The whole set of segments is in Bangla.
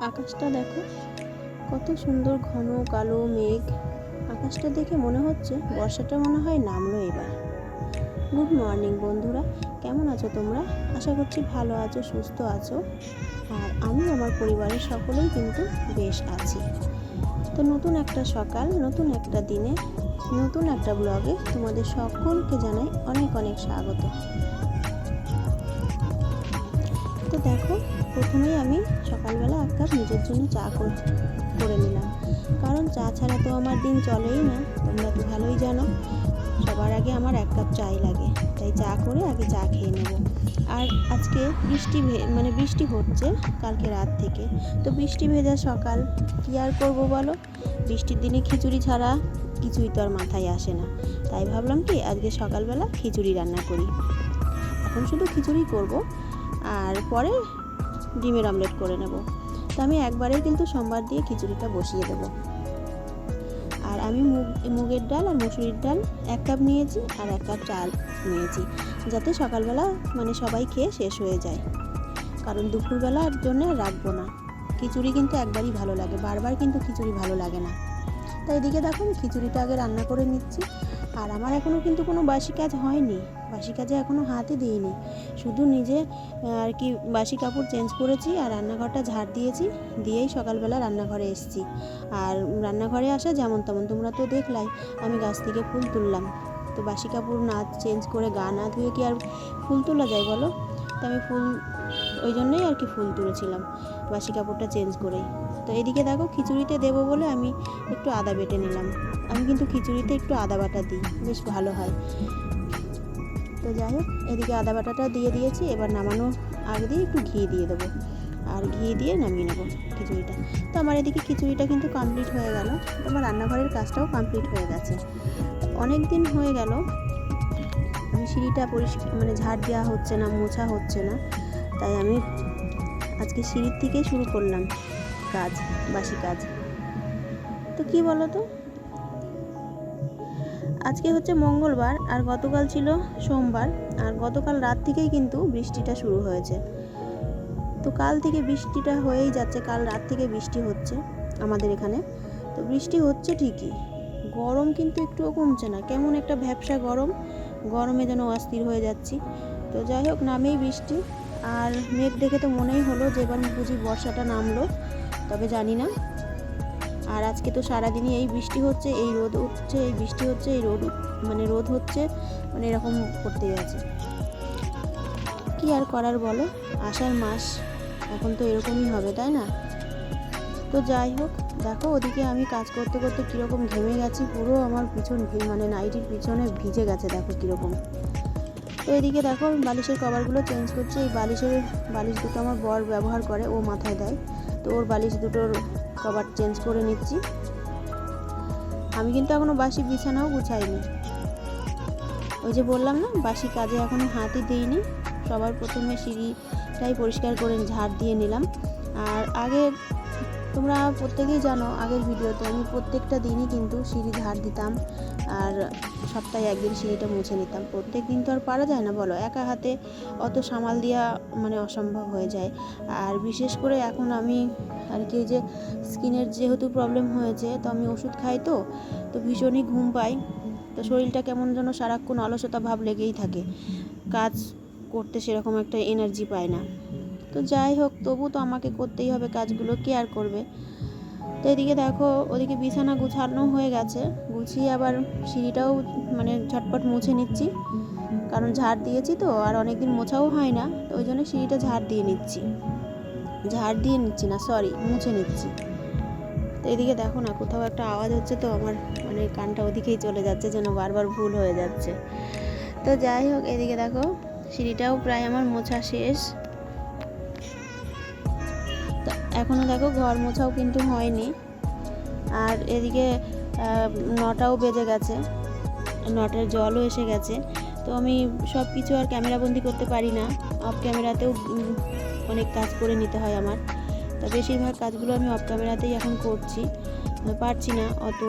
আকাশটা দেখো, কত সুন্দর ঘন কালো মেঘ। আকাশটা দেখে মনে হচ্ছে বর্ষাটা মনে হয় নামলো এবার। গুড মর্নিং বন্ধুরা, কেমন আছো তোমরা? আশা করছি ভালো আছো, সুস্থ আছো। আর আমি আমার পরিবারের সকলেই কিন্তু বেশ আছি। তো নতুন একটা সকাল, নতুন একটা দিনে, নতুন একটা ব্লগে তোমাদের সকলকে জানাই অনেক অনেক স্বাগত। তো দেখো, প্রথমেই আমি সকালবেলা এক কাপ নিজের জন্য চা করে নিলাম, কারণ চা ছাড়া তো আমার দিন চলেই না। তোমরা তো ভালোই জানো, সবার আগে আমার এক কাপ চাই লাগে, তাই চা করে আগে চা খেয়ে নেব। আর আজকে বৃষ্টি হচ্ছে কালকে রাত থেকে, তো বৃষ্টি ভেজা সকাল, কী আর করবো বলো। বৃষ্টির দিনে খিচুড়ি ছাড়া কিছুই তো আর মাথায় আসে না, তাই ভাবলাম কি আজকে সকালবেলা খিচুড়ি রান্না করি। এখন শুধু খিচুড়ি করব, আর পরে ডিমের অমলেট করে নেব। তো আমি একবারেই কিন্তু সোমবার দিয়ে খিচুড়িটা বসিয়ে দেব। আর আমি মুগের ডাল আর মসুরির ডাল এক কাপ নিয়েছি, আর এক কাপ চাল নিয়েছি, যাতে সকালবেলা সবাই খেয়ে শেষ হয়ে যায়, কারণ দুপুরবেলার জন্য রাখবো না। খিচুড়ি কিন্তু একবারই ভালো লাগে, বারবার কিন্তু খিচুড়ি ভালো লাগে না। তাই এদিকে দেখো, আমি খিচুড়িটা আগে রান্না করে নিচ্ছি। আর আমার এখনও কিন্তু কোনো বাসি কাজ হয়নি, বাসি কাজে এখনও হাতই দিইনি। শুধু নিজে আর কি বাসি কাপড় চেঞ্জ করেছি আর রান্নাঘরটা ঝাড় দিয়েছি, দিয়েই সকালবেলা রান্নাঘরে এসেছি। আর রান্নাঘরে আসা যেমন তেমন, তোমরা তো দেখলাই আমি গাছ থেকে ফুল তুললাম। তো বাসি কাপড় না চেঞ্জ করে, গা না ধুয়ে কি আর ফুল তোলা যায় বলো? তো আমি ওই জন্যই আর কি ফুল তুলেছিলাম বাসি কাপড়টা চেঞ্জ করেই। তো এদিকে দেখো, খিচুড়িতে দেবো বলে আমি একটু আদা বেটে নিলাম। আমি কিন্তু খিচুড়িতে একটু আদা বাটা দিই, বেশ ভালো হয়। তো যাই হোক, এদিকে আদা বাটাটা দিয়ে দিয়েছি। এবার নামানোর আগে দিয়ে একটু ঘি দিয়ে দেবো, আর ঘি দিয়ে নামিয়ে নেবো খিচুড়িটা। তো আমার এদিকে খিচুড়িটা কিন্তু কমপ্লিট হয়ে গেল। আমার রান্নাঘরের কাজটাও কমপ্লিট হয়ে গেছে। অনেক দিন হয়ে গেল আমি সিঁড়িটা ঝাড় দেওয়া হচ্ছে না, মোছা হচ্ছে না, তাই আমি আজকে সিঁড়ির থেকেই শুরু করলাম কাজ, বাসি কাজ। তো কি বলো তো, আজকে হচ্ছে মঙ্গলবার, আর গতকাল ছিল সোমবার, আর গতকাল রাত থেকেই কিন্তু বৃষ্টিটা শুরু হয়েছে। তো কাল থেকে বৃষ্টিটা হয়েই যাচ্ছে, কাল রাত থেকে বৃষ্টি হচ্ছে আমাদের এখানে। তো বৃষ্টি হচ্ছে ঠিকই, গরম কিন্তু একটুও কমছে না, কেমন একটা ভ্যাপসা গরম, গরমে যেন অস্থির হয়ে যাচ্ছি। তো যাই হোক, নামেই বৃষ্টি। আর মেঘ দেখে তো মনেই হলো যে এবার বুঝি বর্ষাটা নামলো, তবে জানি না। আর আজকে তো সারাদিনই এই বৃষ্টি হচ্ছে, এই রোদ উঠছে, এই বৃষ্টি হচ্ছে, এই রোদ হচ্ছে, এরকম করতেই আছে। কি আর করার বলো, আষাঢ় মাস, এখন তো এরকমই হবে, তাই না? তো যাই হোক, দেখো ওদিকে আমি কাজ করতে করতে কীরকম ঘেমে গেছি, পুরো আমার নাইটির পিছনে ভিজে গেছে, দেখো কীরকম। তো এদিকে দেখো, বালিশের কভারগুলো চেঞ্জ করছি। এই বালিশ দুটো আমার বর ব্যবহার করে, ও মাথায় দেয়, তো ওর বালিশ দুটোর কভার চেঞ্জ করে নিচ্ছি। আমি কিন্তু এখনও বাসি বিছানাও গুছাইনি, ওই যে বললাম না, বাসি কাজে এখনও হাতই দিইনি। সবার প্রথমে সিঁড়িটাই পরিষ্কার করে ঝাড় দিয়ে নিলাম। আর আগে তোমরা প্রত্যেকেই জানো, আগের ভিডিওতে আমি প্রত্যেকটা দিনই কিন্তু সিঁড়ি ঝাড় দিতাম, আর সপ্তাহে একদিন সিঁড়িটা মুছে নিতাম। প্রত্যেক দিন তো আর পারা যায় না বলো, একা হাতে অত সামাল দেওয়া অসম্ভব হয়ে যায়। আর বিশেষ করে এখন আমি আর কি, যে স্কিনের যেহেতু প্রবলেম হয়েছে, তো আমি ওষুধ খাই, তো ভীষণই ঘুম পাই। তো শরীরটা কেমন যেন সারাক্ষণ অলসতা ভাব লেগেই থাকে, কাজ করতে সেরকম একটা এনার্জি পায় না। তো যাই হোক, তবু তো আমাকে করতেই হবে কাজগুলো, কে আর করবে। তো এদিকে দেখো, ওদিকে বিছানা গুছানো হয়ে গেছে, গুছিয়ে আবার সিঁড়িটাও ঝটপট মুছে নিচ্ছি, কারণ ঝাড় দিয়েছি তো, আর অনেকদিন মোছাও হয় না, তো ওই জন্য সিঁড়িটা মুছে নিচ্ছি। তো এদিকে দেখো না, কোথাও একটা আওয়াজ হচ্ছে, তো আমার কানটা ওদিকেই চলে যাচ্ছে, যেন বারবার ভুল হয়ে যাচ্ছে। তো যাই হোক, এদিকে দেখো সিঁড়িটাও প্রায় আমার মোছা শেষ। তো এখনও দেখো ঘর মোছাও কিন্তু হয়নি। আর এদিকে 9টাও বেজে গেছে, 9টার জলও এসে গেছে। তো আমি সব কিছু আর ক্যামেরাবন্দি করতে পারি না, অফ ক্যামেরাতেও অনেক কাজ করে নিতে হয় আমার। তো বেশিরভাগ কাজগুলো আমি অফ ক্যামেরাতেই এখন করছি, পারছি না অত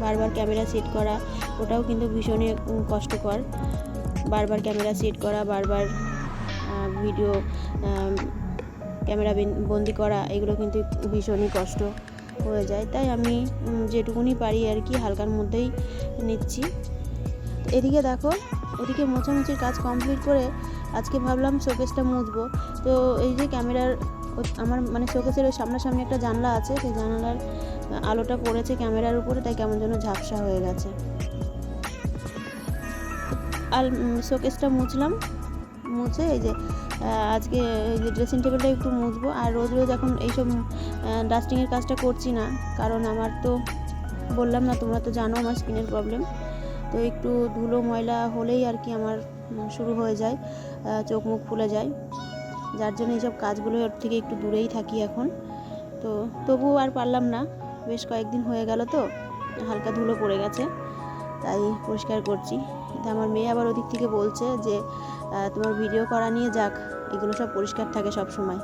বারবার ক্যামেরা সেট করা, ওটাও কিন্তু ভীষণই কষ্টকর। বারবার ক্যামেরা সেট করা, বারবার ভিডিও ক্যামেরা বন্দি করা এগুলো কিন্তু ভীষণই কষ্ট হয়ে যায়, তাই আমি যেটুকুনি পারি আর কি হালকার মধ্যেই নিচ্ছি। এদিকে দেখো, ওদিকে মোছামুছির কাজ কমপ্লিট করে আজকে ভাবলাম শোকেসটা মুছবো। তো এই যে ক্যামেরার আমার মানে শোকেসের ওই সামনাসামনি একটা জানলা আছে, সেই জানালার আলোটা পড়েছে ক্যামেরার উপরে, তাই কেমন যেন ঝাপসা হয়ে গেছে। আর শোকেসটা মুছলাম, মুছে এই যে আজকে এই যে ড্রেসিং টেবিলটা একটু মুছবো। আর রোজ রোজ এখন এইসব ডাস্টিংয়ের কাজটা করছি না, কারণ আমার তো বললাম না, তোমরা তো জানো আমার স্কিনের প্রবলেম। তো একটু ধুলো ময়লা হলেই আর কি আমার শুরু হয়ে যায়, চোখ মুখ ফুলে যায়, যার জন্য এইসব কাজগুলোর থেকে একটু দূরেই থাকি এখন। তো তবুও আর পারলাম না, বেশ কয়েকদিন হয়ে গেল তো হালকা ধুলো পড়ে গেছে, তাই পরিষ্কার করছি। তা আমার মেয়ে আবার ওদিক থেকে বলছে যে তোমার ভিডিও করা নিয়ে যাক, এগুলো সব পরিষ্কার থাকে সব সময়।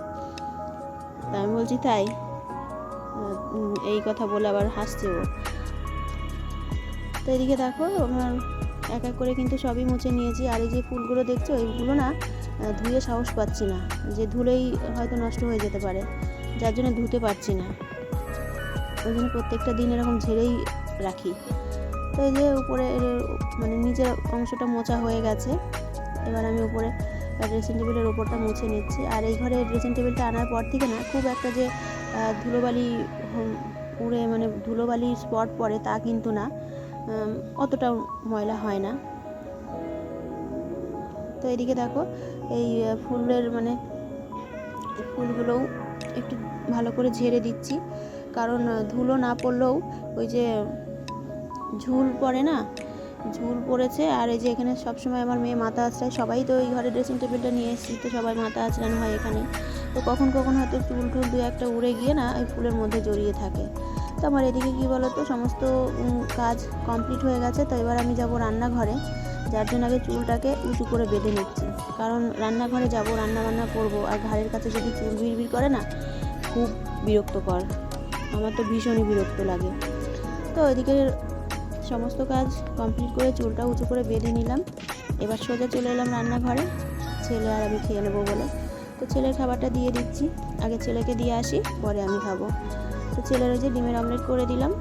তাই আমি বলছি তাই, এই কথা বলে আবার হাসছে ও। তো এদিকে দেখো আমার এক এক করে কিন্তু সবই মুছে নিয়েছি। আর এই যে ফুলগুলো দেখছো, এইগুলো না ধুয়ে সাহস পাচ্ছি না, যে ধুলেই হয়তো নষ্ট হয়ে যেতে পারে, যার জন্য ধুতে পারছি না। ওই জন্য প্রত্যেকটা দিন এরকম ঝেড়েই রাখি। তো এই যে উপরে মানে নিচের অংশটা মোছা হয়ে গেছে, এবার আমি উপরে ড্রেসিং টেবিলের ওপরটা মুছে নিচ্ছি। আর এই ঘরে ড্রেসিং টেবিলটা আনার পর থেকে না খুব একটা যে ধুলোবালি উড়ে মানে ধুলোবালির স্পট পড়ে তা কিন্তু না, অতটা ময়লা হয় না। তো এদিকে দেখো এই ফুলের মানে ফুলগুলোও একটু ভালো করে ঝেড়ে দিচ্ছি, কারণ ধুলো না পড়লেও ওই যে ঝুল পড়ে না, ঝুল পড়েছে। আর এই যে এখানে সবসময় আমার মেয়ে মাথা আঁচড়ায়, সবাই তো এই ঘরে ড্রেসিং টেবিলটা নিয়ে এসেছি, তো সবাই মাথা আঁচড়ানো হয় এখানে। তো কখন কখন হয়তো চুল টুল দু একটা উড়ে গিয়ে না এই ফুলের মধ্যে জড়িয়ে থাকে। তো আমার এদিকে কী বলো তো, সমস্ত কাজ কমপ্লিট হয়ে গেছে। তো এবার আমি যাব রান্নাঘরে, যার জন্য আগে চুলটাকে উঁচু করে বেঁধে নিচ্ছি, কারণ রান্নাঘরে যাব, রান্নাবান্না করব, আর ঘাড়ের কাছে যদি চুল বিড়বিড় করে না খুব বিরক্তকর, আমার তো ভীষণই বিরক্ত লাগে। তো এদিকে সমস্ত কাজ কমপ্লিট করে চুলটা উঁচু করে বেঁধে নিলাম। এবার সোজা চলে এলাম রান্নাঘরে, ছেলে আর আমি খেয়ে নেবো বলে। তো ছেলের খাবারটা দিয়ে দিচ্ছি, আগে ছেলেকে দিয়ে আসি, পরে আমি খাবো। তো ছেলের ওই যে ডিমের অমলেট করে দিলাম।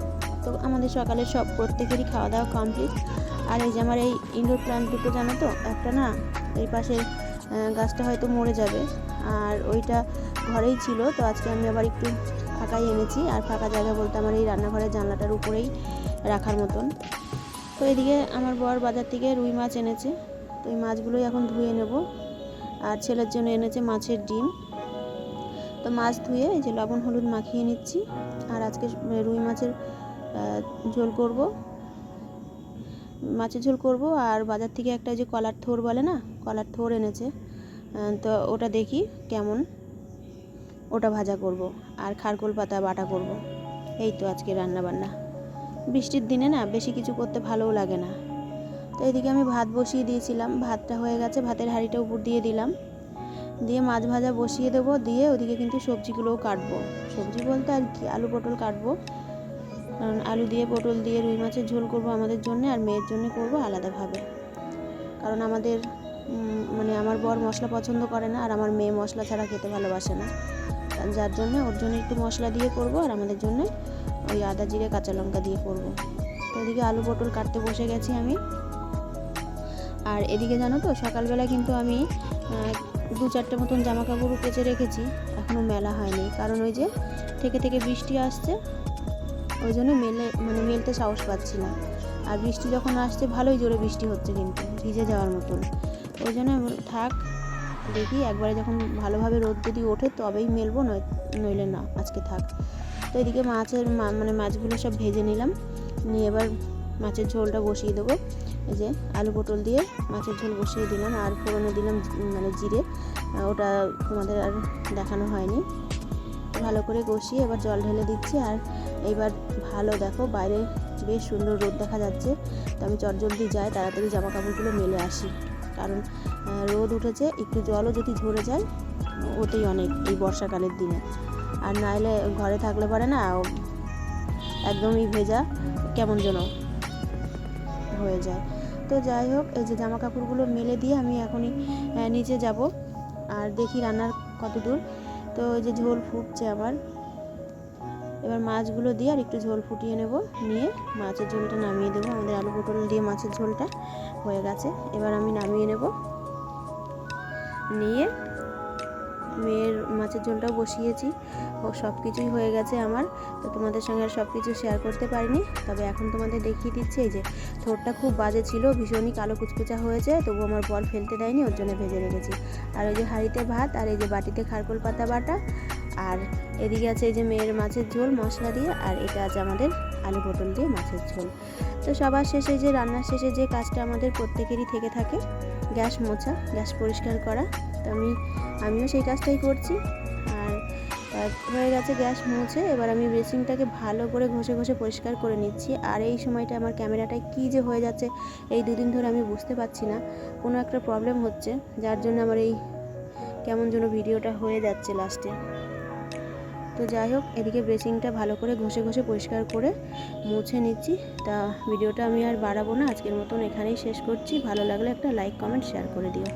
তো আমাদের সকালে সব প্রত্যেকেরই খাওয়া দাওয়া কমপ্লিট। আর এই যে আমার এই ইনডোর প্ল্যান্ট দুটো জানো তো, একটা না এই পাশের গাছটা হয়তো মরে যাবে, আর ওইটা ঘরেই ছিল, তো আজকে আমি আবার একটু ফাঁকাই এনেছি। আর ফাঁকা জায়গা বলতে আমার এই রান্নাঘরের জানলাটার উপরেই রাখার মতন। তো এদিকে আমার বর বাজার থেকে রুই মাছ এনেছে, তো এই মাছগুলোই এখন ধুয়ে নেব। আর ছেলের জন্য এনেছে মাছের ডিম। তো মাছ ধুয়ে এই যে লবণ হলুদ মাখিয়ে নিচ্ছি। আর আজকে রুই মাছের ঝোল করব, মাছের ঝোল করব। আর বাজার থেকে একটা যে কলার থোর বলে না, কলার থোর এনেছে, তো ওটা দেখি কেমন, ওটা ভাজা করব। আর খারকোল পাতা বাটা করব। এই তো আজকে রান্না বান্না। বৃষ্টির দিনে না বেশি কিছু করতে ভালোও লাগে না। তো এদিকে আমি ভাত বসিয়ে দিয়েছিলাম, ভাতটা হয়ে গেছে, ভাতের হাঁড়িটা উপর দিয়ে দিলাম, দিয়ে মাছ ভাজা বসিয়ে দেবো, দিয়ে ওদিকে কিন্তু সবজিগুলোও কাটবো। সবজি বলতে আর কি, আলু পটল কাটবো, কারণ আলু দিয়ে পটল দিয়ে রুই মাছের ঝোল করব আমাদের জন্য, আর মেয়ের জন্য করব আলাদাভাবে। কারণ আমাদের মানে আমার বর মশলা পছন্দ করে না, আর আমার মেয়ে মশলা ছাড়া খেতে ভালোবাসে না, যার জন্য ওর জন্য একটু মশলা দিয়ে করব, আর আমাদের জন্য ওই আদা জিরে কাঁচা লঙ্কা দিয়ে করব। তো এদিকে আলু পটল কাটতে বসে গেছি আমি। আর এদিকে জানো তো, সকালবেলা কিন্তু আমি 2-4টে মতন জামা কাপড় কেচে রেখেছি, এখনও মেলা হয়নি, কারণ ওই যে থেকে থেকে বৃষ্টি আসছে, ওই জন্য মেলতে সাহস পাচ্ছি না। আর বৃষ্টি যখন আসছে ভালোই জোরে বৃষ্টি হচ্ছে, কিন্তু ভিজে যাওয়ার মতন, ওই জন্য থাক, দেখি একবারে যখন ভালোভাবে রোদ যদি ওঠে তবেই মেলবো, নইলে না, আজকে থাক। তো এদিকে মাছগুলো সব ভেজে নিলাম, নিয়ে এবার মাছের ঝোলটা বসিয়ে দেবো। এই যে আলু পটল দিয়ে মাছের ঝোল বসিয়ে দিলাম, আর ফোড়নে দিলাম জিরে, ওটা তোমাদের আর দেখানো হয়নি। ভালো করে কষিয়ে এবার জল ঢেলে দিচ্ছি। আর এইবার ভালো দেখো, বাইরে বেশ সুন্দর রোদ দেখা যাচ্ছে, তো আমি চটজলদি যাই, তাড়াতাড়ি জামা কাপড়গুলো মেলে আসি, কারণ রোদ উঠেছে, একটু জলও যদি ঝরে যায় ওতেই অনেক এই বর্ষাকালের দিনে। আর নাইলে ঘরে থাকলে পারে না, একদমই ভেজা কেমন যেন হয়ে যায়। তো যাই হোক, এই যে জামা কাপড়গুলো মেলে দিয়ে আমি এখনই নিচে যাব, আর দেখি রান্নার কত দূর। তো তো ওই যে ঝোল ফুটছে আমার, এবার মাছগুলো দিয়ে আর একটু ঝোল ফুটিয়ে নেব, নিয়ে মাছের ঝোলটা নামিয়ে দেবো। আমাদের আলু পটল দিয়ে মাছের ঝোলটা হয়ে গেছে, এবার আমি নামিয়ে নেব। নিয়ে মেয়ের মাছের ঝোলটাও বসিয়েছি, ও সব কিছুই হয়ে গেছে আমার। তো তোমাদের সঙ্গে আর সব কিছু শেয়ার করতে পারিনি, তবে এখন তোমাদের দেখিয়ে দিচ্ছি। এই যে থোড়টা খুব বাজে ছিল, ভীষণই কালো কুচকুচা হয়েছে, তবু আমার বর ফেলতে দেয়নি, ওর জন্য ভেজে রেখেছি। আর ওই যে হাঁড়িতে ভাত, আর এই যে বাটিতে খারকোল পাতা বাটা, আর এদিকে আছে এই যে মেয়ের মাছের ঝোল মশলা দিয়ে, আর এটা আছে আমাদের আলু পটল দিয়ে মাছের ঝোল। তো সবার শেষে যে রান্নার শেষে যে কাজটা আমাদের প্রত্যেকেরই থেকে থাকে, গ্যাস মোছা, গ্যাস পরিষ্কার করা। তো আমিও সেই কাজটাই করছি। আর হয়ে গেছে গ্যাস মুছে, এবার আমি বেসিনটাকে ভালো করে ঘষে ঘষে পরিষ্কার করে নিচ্ছি। আর এই সময়টা আমার ক্যামেরাটায় কী যে হয়ে যাচ্ছে এই দুদিন ধরে আমি বুঝতে পারছি না, কোনো একটা প্রবলেম হচ্ছে, যার জন্য আমার এই কেমন যেন ভিডিওটা হয়ে যাচ্ছে লাস্টে। তো যাই হোক, এদিকে বেসিনটা ভালো করে ঘষে ঘষে পরিষ্কার করে মুছে নিচ্ছি। তা ভিডিওটা আমি আর বাড়াবো না, আজকের মতন এখানেই শেষ করছি। ভালো লাগলে একটা লাইক, কমেন্ট, শেয়ার করে দিও।